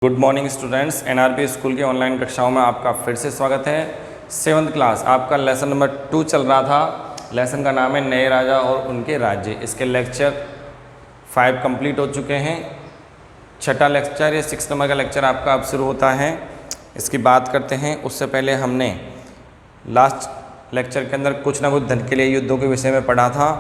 Good morning students, NRP school की online कक्षाओं में आपका फिर से स्वागत है। 7th क्लास आपका लेसन नंबर 2 चल रहा था। लेसन का नाम है नए राजा और उनके राज्य। इसके लेक्चर 5 कंप्लीट हो चुके हैं। छठा लेक्चर या 6 नंबर का लेक्चर आपका अब शुरू होता है। इसकी बात करते हैं। उससे पहले हमने लास्ट लेक्चर के अंदर कुछ ना कुछ धन के लिए युद्धों के विषय में पढ़ा था।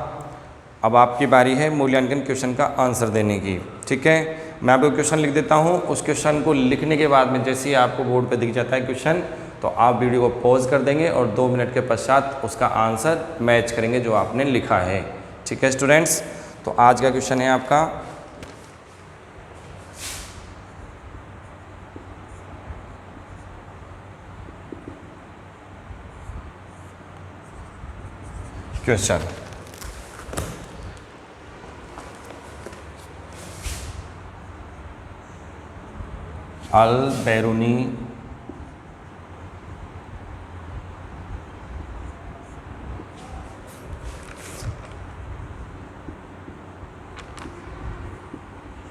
अब आपकी बारी है मूल्यांकन क्वेश्चन का आंसर देने की। ठीक है, मैं आपको क्वेश्चन लिख देता हूँ। उस क्वेश्चन को लिखने के बाद में जैसे ही आपको बोर्ड पे दिख जाता है क्वेश्चन, तो आप वीडियो को पॉज कर देंगे और 2 मिनट के पश्चात उसका आंसर मैच करेंगे जो आपने लिखा है। ठीक है स्टूडेंट्स, तो आज का क्वेश्चन है आपका क्वेश्चन अल बैरूनी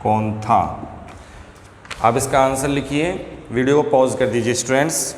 कौन था। आप इसका आंसर लिखिए, वीडियो को पॉज कर दीजिए स्टूडेंट्स।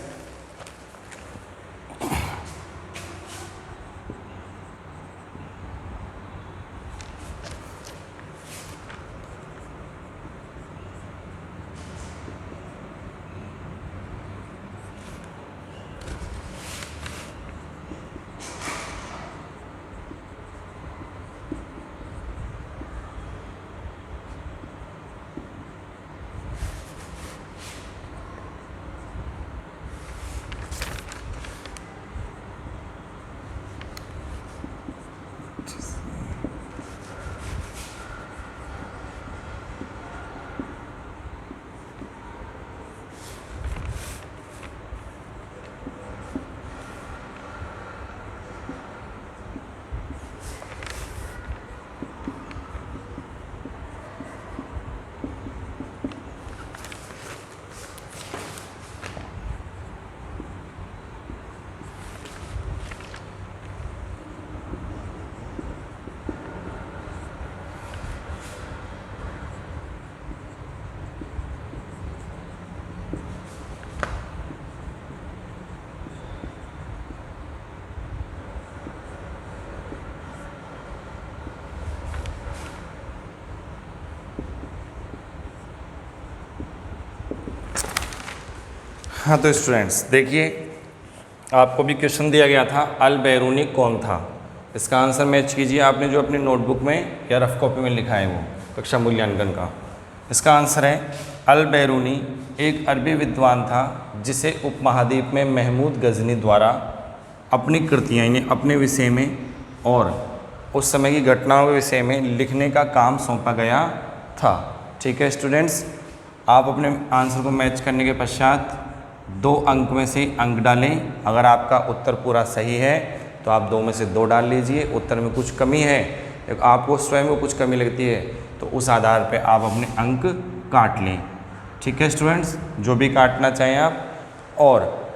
हाँ तो स्टूडेंट्स देखिए, आपको भी क्वेश्चन दिया गया था अल बैरूनी कौन था। इसका आंसर मैच कीजिए आपने जो अपनी नोटबुक में या रफ कॉपी में लिखा है वो कक्षा मूल्यांकन का। इसका आंसर है अल बैरूनी एक अरबी विद्वान था जिसे उपमहाद्वीप में महमूद गजनी द्वारा अपनी कृतियाँ यानी अपने विषय में और उस समय की घटनाओं के विषय में लिखने का काम सौंपा गया था। ठीक है स्टूडेंट्स, आप अपने आंसर को मैच करने के पश्चात 2 अंक में से अंक डालें। अगर आपका उत्तर पूरा सही है तो आप 2 में से 2 डाल लीजिए। उत्तर में कुछ कमी है, आपको स्वयं को कुछ कमी लगती है, तो उस आधार पे आप अपने अंक काट लें। ठीक है स्टूडेंट्स, जो भी काटना चाहें आप, और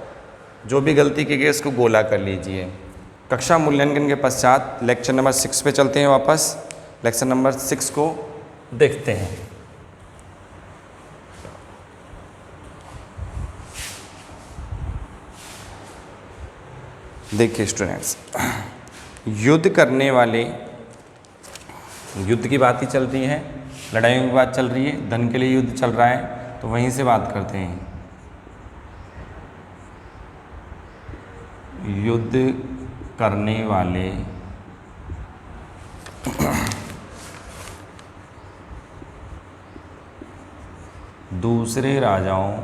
जो भी गलती की गई उसको गोला कर लीजिए। कक्षा मूल्यांकन के पश्चात लेक्चर नंबर 6 पे चलते हैं वापस। लेक्चर नंबर 6 को देखते हैं। देखिए स्टूडेंट्स, युद्ध करने वाले, युद्ध की बात ही चल रही है, लड़ाइयों की बात चल रही है, धन के लिए युद्ध चल रहा है, तो वहीं से बात करते हैं। युद्ध करने वाले दूसरे राजाओं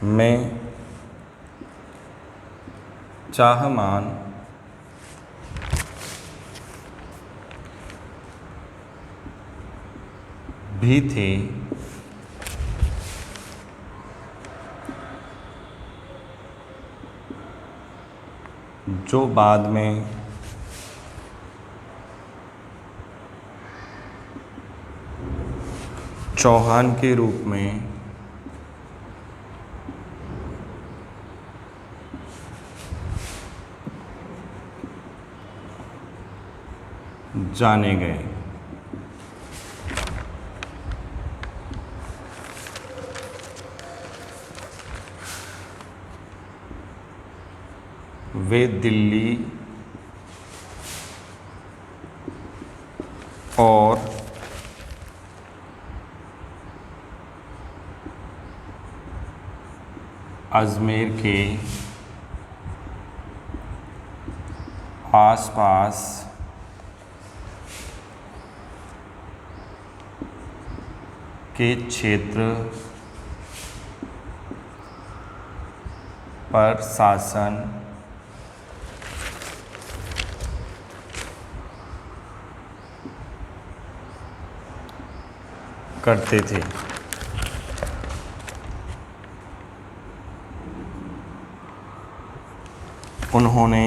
में चाहमान भी थे जो बाद में चौहान के रूप में जाने गए। वे दिल्ली और अजमेर के आसपास के क्षेत्र पर शासन करते थे। उन्होंने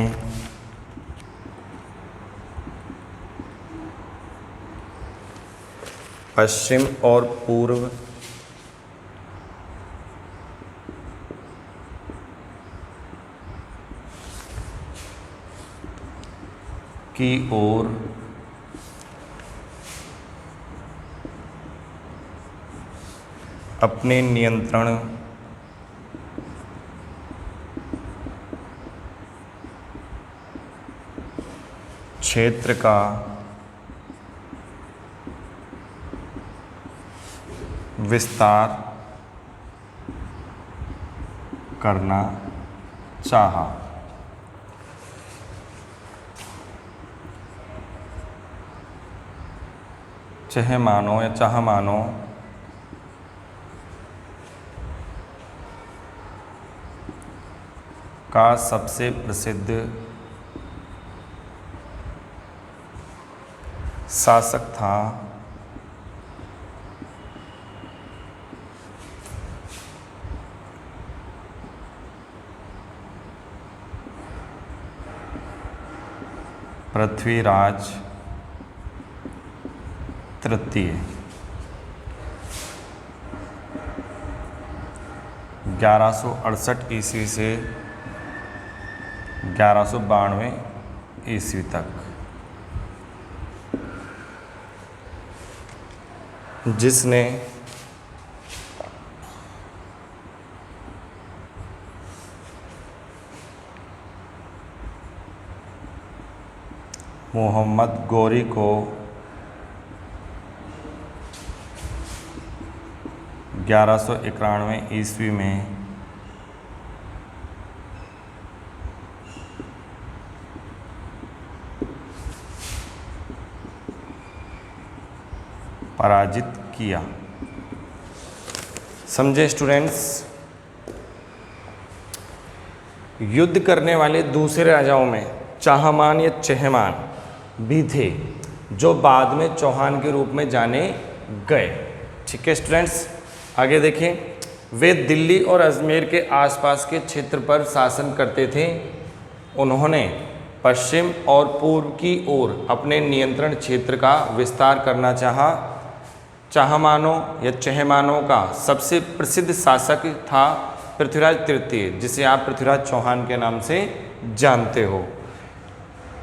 पश्चिम और पूर्व की ओर अपने नियंत्रण क्षेत्र का विस्तार करना चाहा। चहमानों या चाहमानों का सबसे प्रसिद्ध शासक था पृथ्वीराज तृतीय। 1168 ईस्वी से 1192 ईस्वी तक, जिसने मोहम्मद गौरी को 1191 ईस्वी में पराजित किया। समझे स्टूडेंट्स? युद्ध करने वाले दूसरे राजाओं में चाहमान या चहमान भी थे, जो बाद में चौहान के रूप में जाने गए। ठीक है स्टूडेंट्स, आगे देखें। वे दिल्ली और अजमेर के आसपास के क्षेत्र पर शासन करते थे। उन्होंने पश्चिम और पूर्व की ओर अपने नियंत्रण क्षेत्र का विस्तार करना चाहा। चाहमानों या चहमानों का सबसे प्रसिद्ध शासक था पृथ्वीराज तृतीय, जिसे आप पृथ्वीराज चौहान के नाम से जानते हो।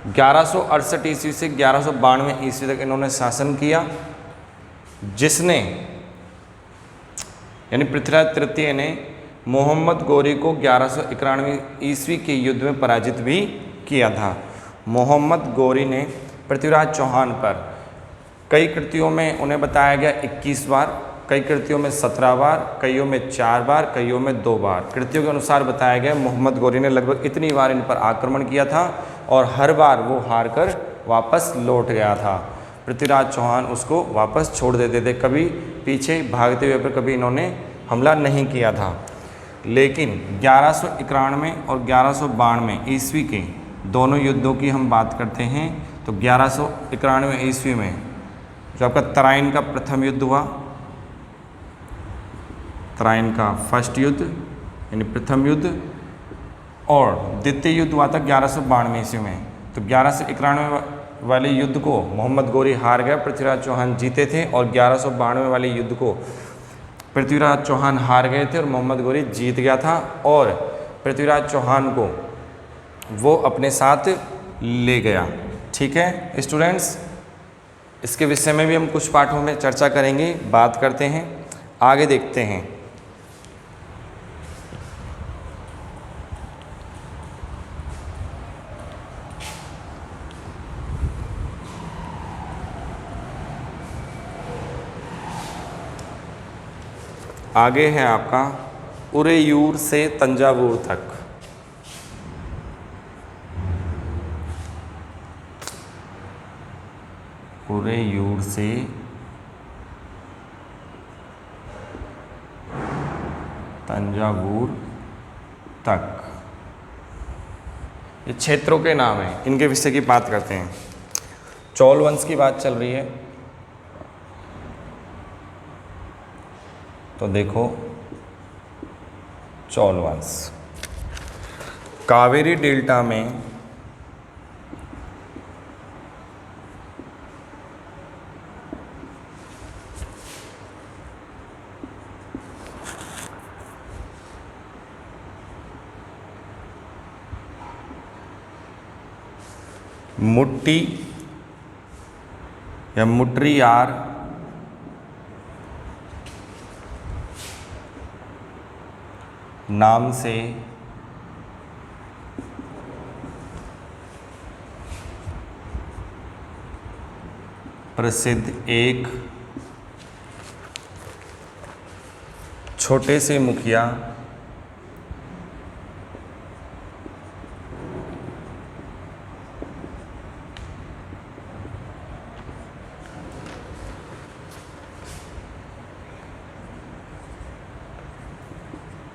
1168 ईस्वी से 1192 ईस्वी तक इन्होंने शासन किया, जिसने यानी पृथ्वीराज तृतीय ने मोहम्मद गौरी को 1191 ईस्वी के युद्ध में पराजित भी किया था। मोहम्मद गौरी ने पृथ्वीराज चौहान पर कई कृतियों में उन्हें बताया गया 21 बार, कई कृतियों में 17 बार, कईयों में 4 बार, कईयों में 2 बार। कृतियों के अनुसार बताया गया मोहम्मद गौरी ने लगभग इतनी बार इन पर आक्रमण किया था और हर बार वो हार कर वापस लौट गया था। पृथ्वीराज चौहान उसको वापस छोड़ देते थे, कभी पीछे भागते हुए पर कभी इन्होंने हमला नहीं किया था। लेकिन 1191 और 1192 ईस्वी के दोनों युद्धों की हम बात करते हैं तो 1191 ईस्वी में जो आपका तराइन का प्रथम युद्ध हुआ, तराइन का फर्स्ट युद्ध यानी प्रथम युद्ध, और द्वितीय युद्ध हुआ था 1192 ईस्वी में। तो 1191 वाले युद्ध को मोहम्मद गौरी हार गया, पृथ्वीराज चौहान जीते थे, और 1192 वाले युद्ध को पृथ्वीराज चौहान हार गए थे और मोहम्मद गौरी जीत गया था, और पृथ्वीराज चौहान को वो अपने साथ ले गया। ठीक है स्टूडेंट्स, इसके विषय में भी हम कुछ पाठों में चर्चा करेंगे, बात करते हैं, आगे देखते हैं। आगे है आपका उरेयूर से तंजावुर तक। उरेयूर से तंजावुर तक, ये क्षेत्रों के नाम हैं, इनके विषय की बात करते हैं। चोल वंश की बात चल रही है, तो देखो चोल वंश कावेरी डेल्टा में मुट्टी या मुट्रियार नाम से प्रसिद्ध एक छोटे से मुखिया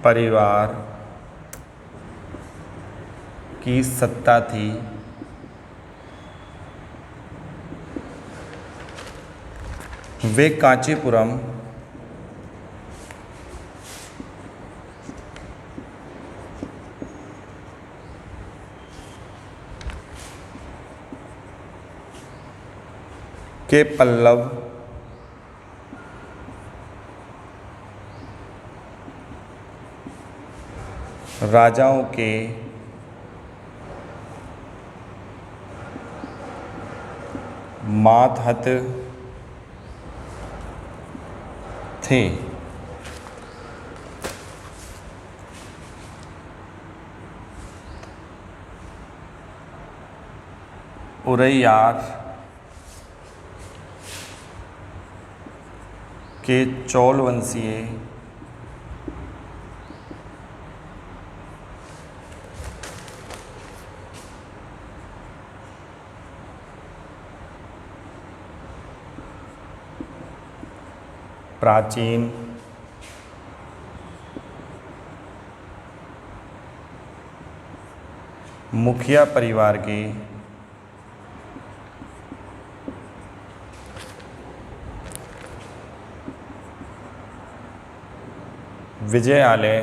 परिवार की सत्ता थी। वे कांचीपुरम के पल्लव राजाओं के मातहत थे। उरैयार के चोल वंशीय प्राचीन मुखिया परिवार के विजयालय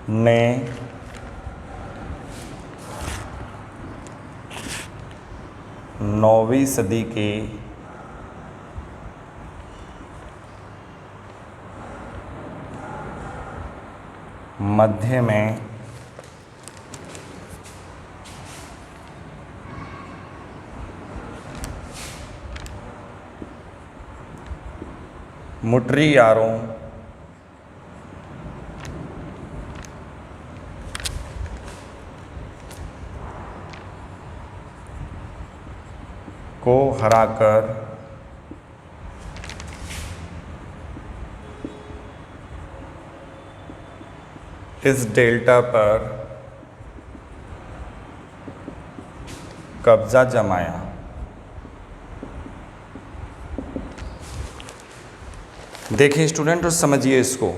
ने 9वीं सदी के मध्य में मुट्रियारों को हराकर इस डेल्टा पर कब्जा जमाया। देखिए स्टूडेंट और समझिए इसको,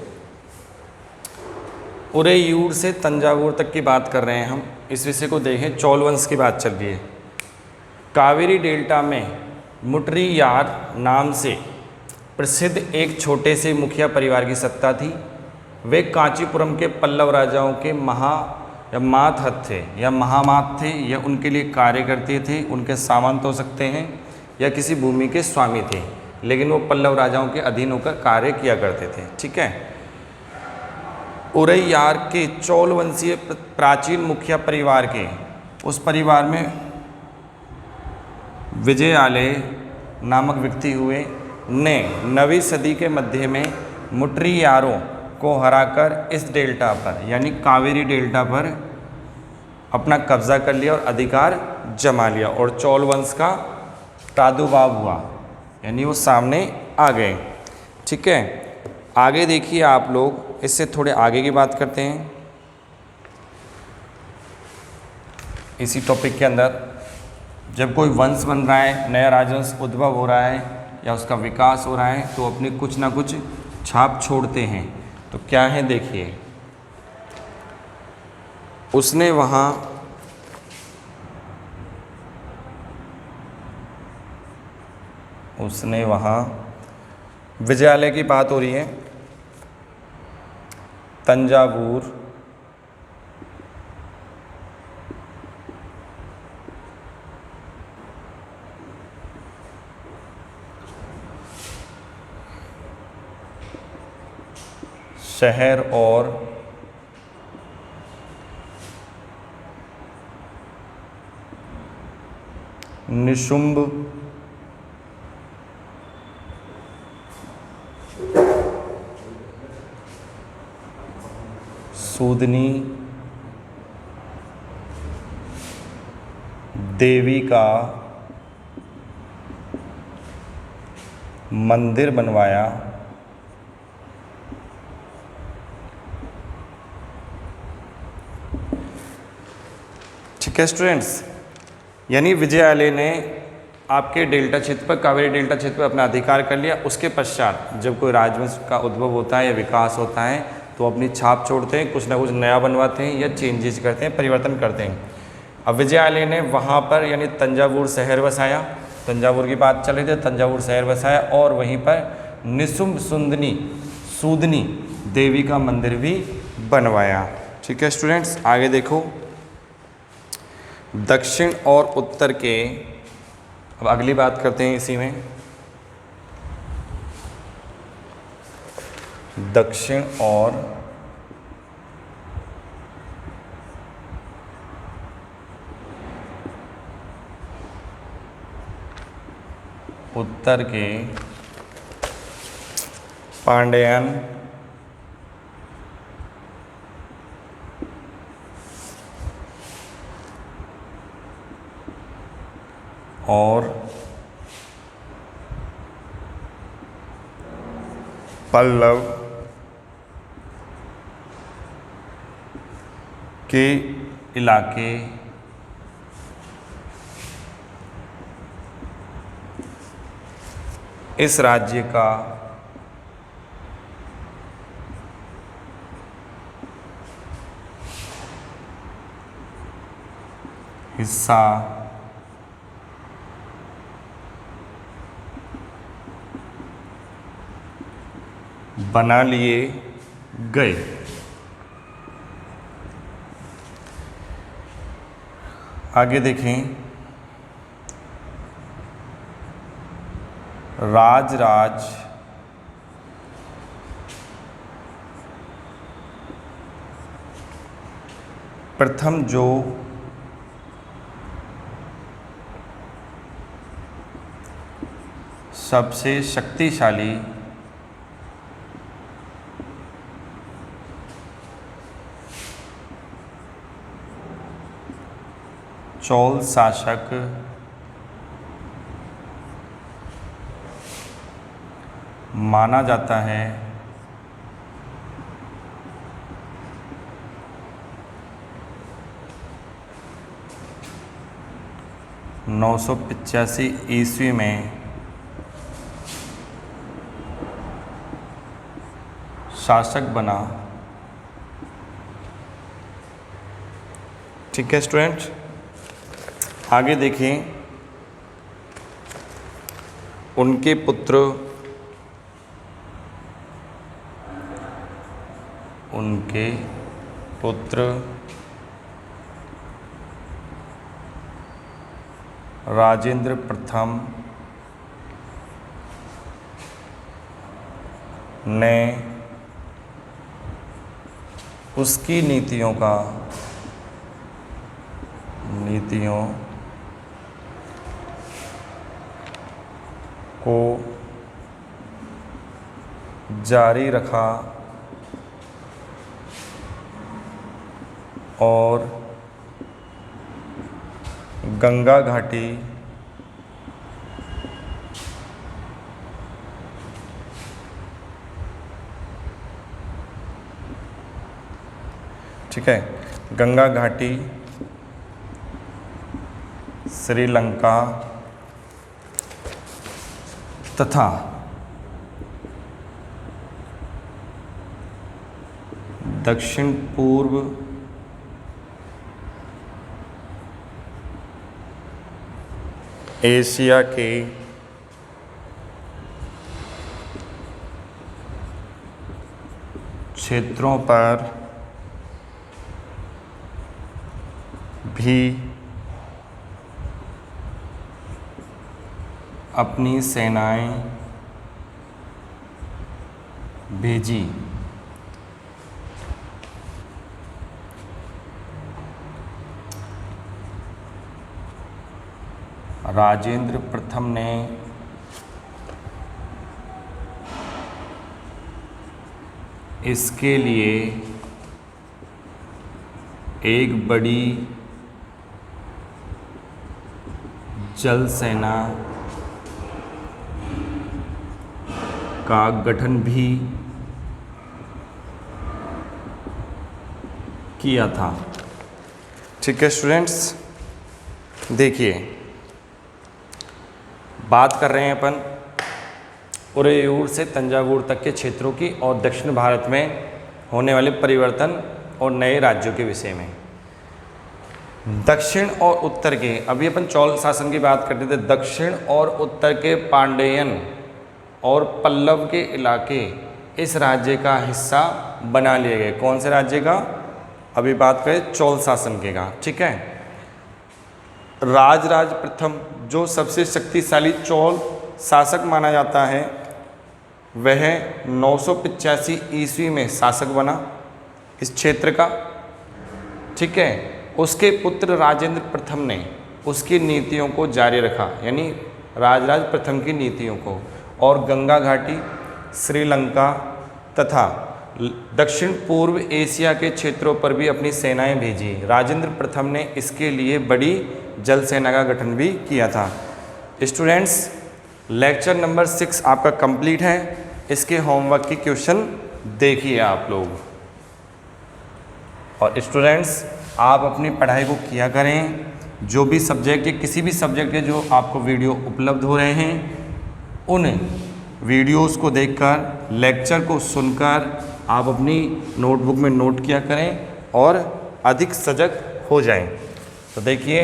उरेयूर से तंजावुर तक की बात कर रहे हैं हम। इस विषय को देखें, चोल वंश की बात चल रही है। कावेरी डेल्टा में मुट्रियार नाम से प्रसिद्ध एक छोटे से मुखिया परिवार की सत्ता थी। वे कांचीपुरम के पल्लव राजाओं के मातहत थे या महामात थे, या उनके लिए कार्य करते थे। उनके सामंत हो सकते हैं या किसी भूमि के स्वामी थे, लेकिन वो पल्लव राजाओं के अधीन होकर कार्य किया करते थे। ठीक है। उरैयार के चोल वंशीय प्राचीन मुखिया परिवार के, उस परिवार में विजयालय नामक व्यक्ति हुए ने 9वीं सदी के मध्य में मुट्टियारों को हराकर इस डेल्टा पर यानी कावेरी डेल्टा पर अपना कब्जा कर लिया और अधिकार जमा लिया और चोल वंश का प्रादुर्भाव हुआ, यानी वो सामने आ गए। ठीक है, आगे देखिए आप लोग, इससे थोड़े आगे की बात करते हैं। इसी टॉपिक के अंदर जब कोई वंश बन रहा है, नया राजवंश उद्भव हो रहा है या उसका विकास हो रहा है, तो अपनी कुछ ना कुछ छाप छोड़ते हैं। तो क्या है देखिए, उसने वहाँ विजयालय की बात हो रही है, तंजावुर शहर और निशुंभ सूदनी देवी का मंदिर बनवाया। ठीक है स्टूडेंट्स, यानी विजयालय ने आपके डेल्टा क्षेत्र पर, कावेरी डेल्टा क्षेत्र पर अपना अधिकार कर लिया। उसके पश्चात जब कोई राजवंश का उद्भव होता है या विकास होता है तो अपनी छाप छोड़ते हैं, कुछ ना कुछ नया बनवाते हैं या चेंजेस करते हैं, परिवर्तन करते हैं। अब विजयालय ने वहाँ पर यानी तंजावुर शहर बसाया, तंजावुर की बात चल रही थी, तंजावुर शहर बसाया और वहीं पर निशुंभ सूदनी देवी का मंदिर भी बनवाया। ठीक है स्टूडेंट्स, आगे देखो, दक्षिण और उत्तर के, अब अगली बात करते हैं इसी में, दक्षिण और उत्तर के पांड्यन और पल्लव के इलाके इस राज्य का हिस्सा बना लिए गए। आगे देखें, राजराज प्रथम जो सबसे शक्तिशाली चोल शासक माना जाता है, नौ सौ 85 ईस्वी में शासक बना। ठीक है स्टूडेंट, आगे देखें, उनके पुत्र राजेंद्र प्रथम ने उसकी नीतियों को जारी रखा और गंगा घाटी ठीक है, गंगा घाटी, श्रीलंका तथा दक्षिण पूर्व एशिया के क्षेत्रों पर भी अपनी सेनाएं भेजी। राजेंद्र प्रथम ने इसके लिए एक बड़ी जल सेना का गठन भी किया था। ठीक है स्टूडेंट्स, देखिए बात कर रहे हैं अपन उरेयूर से तंजावुर तक के क्षेत्रों की और दक्षिण भारत में होने वाले परिवर्तन और नए राज्यों के विषय में। दक्षिण और उत्तर के, अभी अपन चौल शासन की बात करते थे, दक्षिण और उत्तर के पांड्यन और पल्लव के इलाके इस राज्य का हिस्सा बना लिए गए। कौन से राज्य का? अभी बात करें चौल शासन के का। ठीक है, राजराज प्रथम जो सबसे शक्तिशाली चौल शासक माना जाता है, वह 985 ईस्वी में शासक बना इस क्षेत्र का। ठीक है, उसके पुत्र राजेंद्र प्रथम ने उसकी नीतियों को जारी रखा, यानी राजराज प्रथम की नीतियों को, और गंगा घाटी, श्रीलंका तथा दक्षिण पूर्व एशिया के क्षेत्रों पर भी अपनी सेनाएं भेजी। राजेंद्र प्रथम ने इसके लिए बड़ी जल सेना का गठन भी किया था। स्टूडेंट्स, लेक्चर नंबर 6 आपका कंप्लीट है। इसके होमवर्क की क्वेश्चन देखिए आप लोग। और स्टूडेंट्स, आप अपनी पढ़ाई को किया करें। जो भी सब्जेक्ट के, किसी भी सब्जेक्ट के जो आपको वीडियो उपलब्ध हो रहे हैं, उन वीडियोस को देखकर, लेक्चर को सुनकर आप अपनी नोटबुक में नोट किया करें और अधिक सजग हो जाएं। तो देखिए,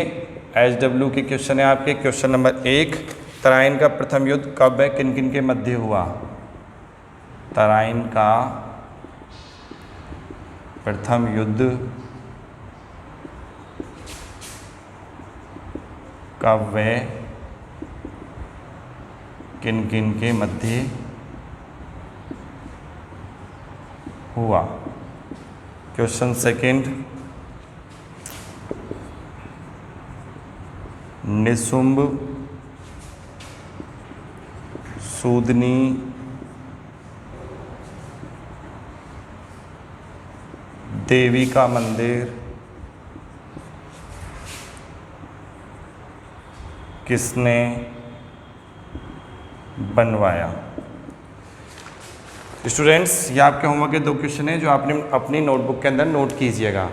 HW के क्वेश्चन है आपके। क्वेश्चन नंबर 1, तराइन का प्रथम युद्ध कब है, किन किन के मध्य हुआ? तराइन का प्रथम युद्ध कब व किन किन के मध्य हुआ? क्वेश्चन सेकंड, निशुंभ सूदनी देवी का मंदिर किसने बनवाया? स्टूडेंट्स, ये आपके होमवर्क के 2 क्वेश्चन हैं जो आपने अपनी नोटबुक के अंदर नोट कीजिएगा।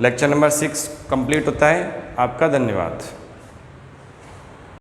लेक्चर नंबर 6 कंप्लीट होता है। आपका धन्यवाद।